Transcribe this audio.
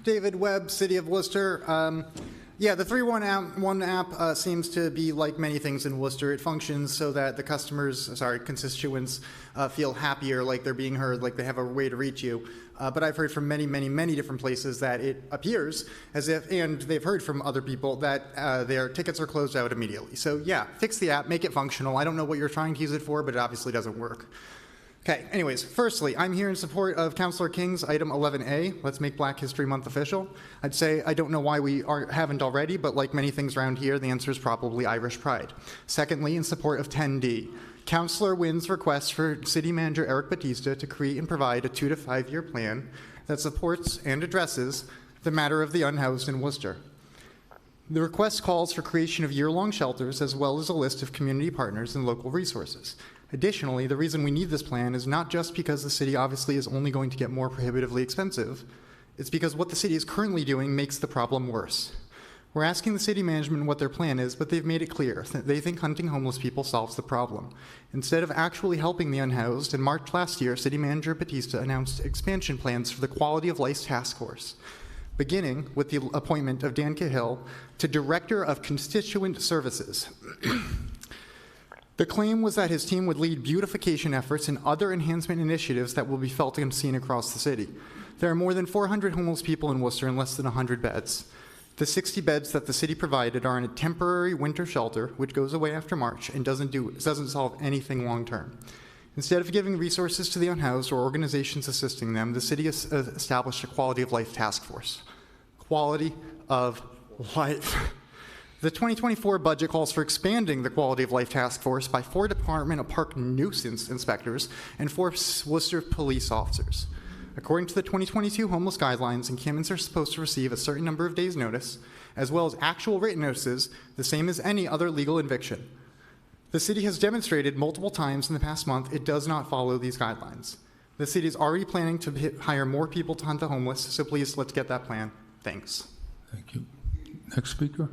David Webb, City of Worcester. Yeah, the 311 app seems to be like many things in Worcester. It functions so that the constituents feel happier, like they're being heard, like they have a way to reach you. But I've heard from many different places that it appears as if, and they've heard from other people, that their tickets are closed out immediately. So yeah, fix the app, make it functional. I don't know what you're trying to use it for, but it obviously doesn't work. Okay, anyways, firstly, I'm here in support of Councillor King's item 11A, let's make Black History Month official. I'd say I don't know why we haven't already, but like many things around here, the answer is probably Irish pride. Secondly, in support of 10D, Councillor Wynn's request for City Manager Eric Batista to create and provide a 2 to 5 year plan that supports and addresses the matter of the unhoused in Worcester. The request calls for creation of year-long shelters as well as a list of community partners and local resources. Additionally, the reason we need this plan is not just because the city obviously is only going to get more prohibitively expensive, it's because what the city is currently doing makes the problem worse. We're asking the city management what their plan is, but they've made it clear that they think hunting homeless people solves the problem. Instead of actually helping the unhoused, in March last year, City Manager Batista announced expansion plans for the Quality of Life Task Force, beginning with the appointment of Dan Cahill to Director of Constituent Services. The claim was that his team would lead beautification efforts and other enhancement initiatives that will be felt and seen across the city. There are more than 400 homeless people in Worcester and less than 100 beds. The 60 beds that the city provided are in a temporary winter shelter, which goes away after March and doesn't solve anything long term. Instead of giving resources to the unhoused or organizations assisting them, the city has established a Quality of Life Task Force. Quality of life. The 2024 budget calls for expanding the Quality of Life Task Force by 4 Department of Park nuisance inspectors and 4 Worcester police officers. According to the 2022 homeless guidelines, encampments are supposed to receive a certain number of days' notice, as well as actual written notices, the same as any other legal eviction. The city has demonstrated multiple times in the past month it does not follow these guidelines. The city is already planning to hire more people to hunt the homeless, so please let's get that plan. Thanks. Thank you. Next speaker.